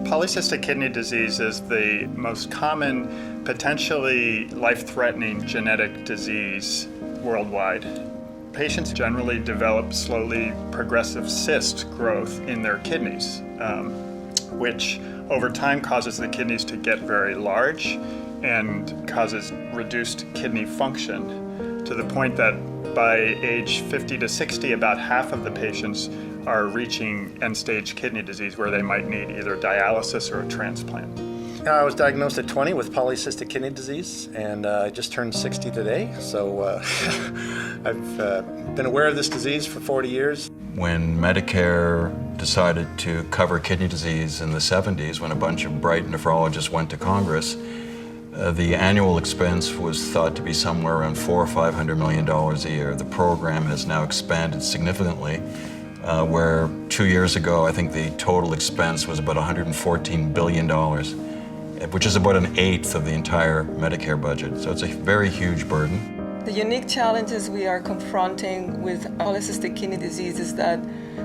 Polycystic kidney disease is the most common, potentially life-threatening genetic disease worldwide. Patients generally develop slowly progressive cyst growth in their kidneys, which over time causes the kidneys to get very large and causes reduced kidney function, to the point that by age 50 to 60, about half of the patients are reaching end-stage kidney disease where they might need either dialysis or a transplant. I was diagnosed at 20 with polycystic kidney disease, and I just turned 60 today, so I've been aware of this disease for 40 years. When Medicare decided to cover kidney disease in the 70s, when a bunch of bright nephrologists went to Congress, the annual expense was thought to be somewhere around $400 or $500 million a year. The program has now expanded significantly, where 2 years ago, I think the total expense was about $114 billion, which is about an eighth of the entire Medicare budget. So it's a very huge burden. The unique challenges we are confronting with polycystic kidney disease is that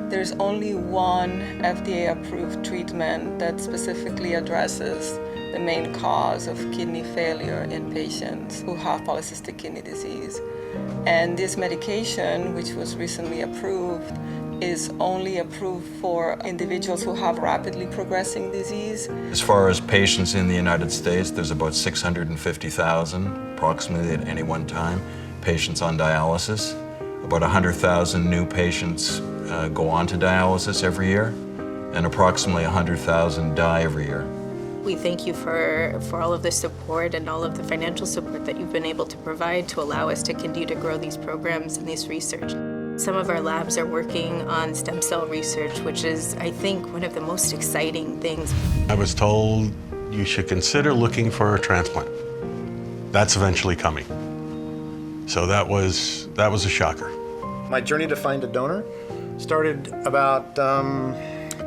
there's only one FDA-approved treatment that specifically addresses the main cause of kidney failure in patients who have polycystic kidney disease. And this medication, which was recently approved, is only approved for individuals who have rapidly progressing disease. As far as patients in the United States, there's about 650,000, approximately at any one time, patients on dialysis. About 100,000 new patients go on to dialysis every year, and approximately 100,000 die every year. We thank you for all of the support and all of the financial support that you've been able to provide to allow us to continue to grow these programs and this research. Some of our labs are working on stem cell research, which is, I think, one of the most exciting things. I was told you should consider looking for a transplant. That's eventually coming. So that was a shocker. My journey to find a donor started about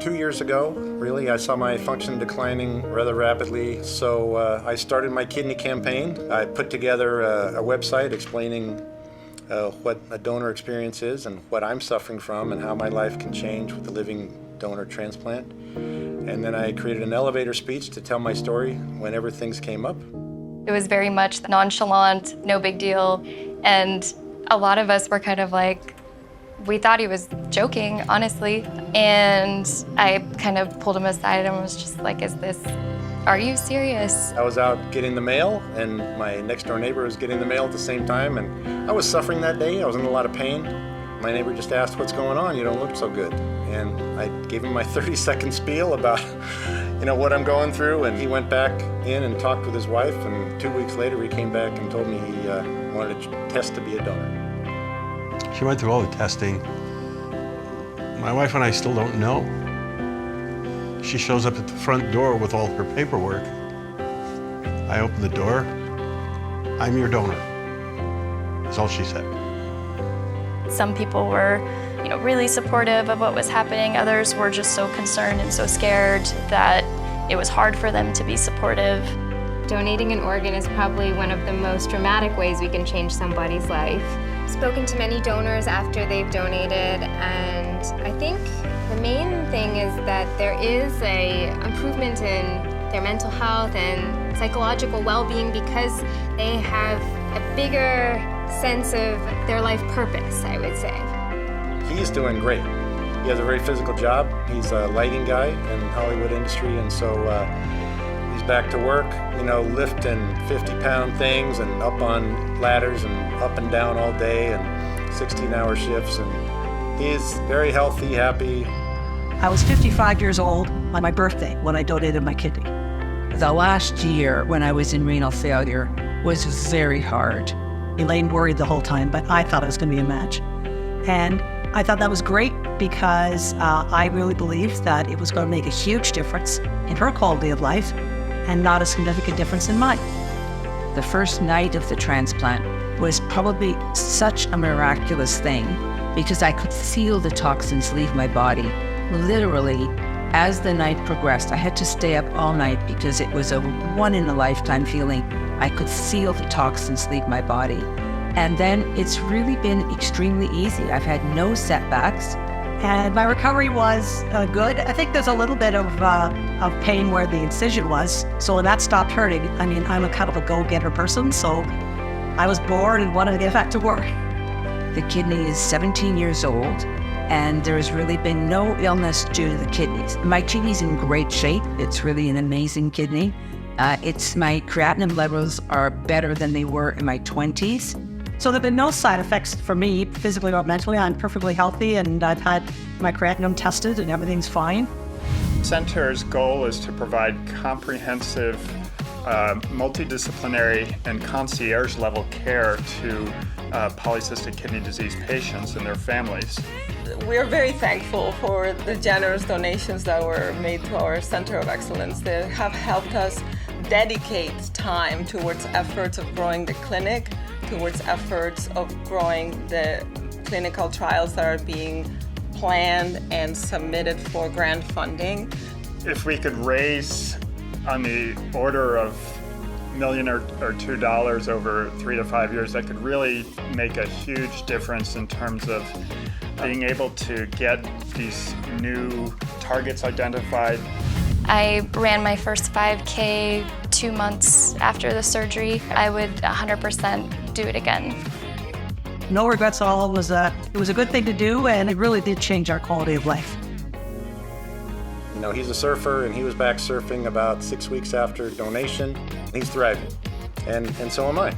2 years ago, really. I saw my function declining rather rapidly, so I started my kidney campaign. I put together a website explaining what a donor experience is and what I'm suffering from and how my life can change with a living donor transplant. And then I created an elevator speech to tell my story whenever things came up. It was very much nonchalant, no big deal, and a lot of us were kind of like, we thought he was joking, honestly, and I kind of pulled him aside and was just like, are you serious? I was out getting the mail, and my next door neighbor was getting the mail at the same time, and I was suffering that day. I was in a lot of pain. My neighbor just asked, "What's going on? You don't look so good." And I gave him my 30-second spiel about, what I'm going through, and he went back in and talked with his wife, and 2 weeks later he came back and told me he wanted to test to be a donor. She went through all the testing. My wife and I still don't know. She shows up at the front door with all her paperwork. I open the door. "I'm your donor." That's all she said. Some people were, really supportive of what was happening. Others were just so concerned and so scared that it was hard for them to be supportive. Donating an organ is probably one of the most dramatic ways we can change somebody's life. Spoken to many donors after they've donated, and I think the main thing is that there is an improvement in their mental health and psychological well-being because they have a bigger sense of their life purpose, I would say. He's doing great. He has a very physical job. He's a lighting guy in the Hollywood industry, and so he's back to work, lifting 50-pound things and up on ladders and up and down all day and 16-hour shifts, and he's very healthy, happy. I was 55 years old on my birthday when I donated my kidney. The last year when I was in renal failure was very hard. Elaine worried the whole time, but I thought it was going to be a match. And I thought that was great because I really believed that it was going to make a huge difference in her quality of life and not a significant difference in mine. The first night of the transplant was probably such a miraculous thing because I could feel the toxins leave my body. Literally, as the night progressed, I had to stay up all night because it was a one-in-a-lifetime feeling. I could feel the toxins leave my body. And then it's really been extremely easy. I've had no setbacks. And my recovery was good. I think there's a little bit of pain where the incision was. So when that stopped hurting, I mean, I'm a kind of a go-getter person, so I was bored and wanted to get back to work. The kidney is 17 years old, and there has really been no illness due to the kidneys. My kidney's in great shape. It's really an amazing kidney. My creatinine levels are better than they were in my 20s. So there have been no side effects for me, physically or mentally. I'm perfectly healthy, and I've had my creatinine tested, and everything's fine. Center's goal is to provide comprehensive, multidisciplinary and concierge-level care to polycystic kidney disease patients and their families. We are very thankful for the generous donations that were made to our Center of Excellence that have helped us dedicate time towards efforts of growing the clinic, towards efforts of growing the clinical trials that are being planned and submitted for grant funding. If we could raise on the order of $1 million or $2 over 3 to 5 years, that could really make a huge difference in terms of being able to get these new targets identified. I ran my first 5K 2 months after the surgery. I would 100% do it again. No regrets at all. It was a good thing to do, and it really did change our quality of life. You know, he's a surfer, and he was back surfing about 6 weeks after donation. He's thriving, and so am I.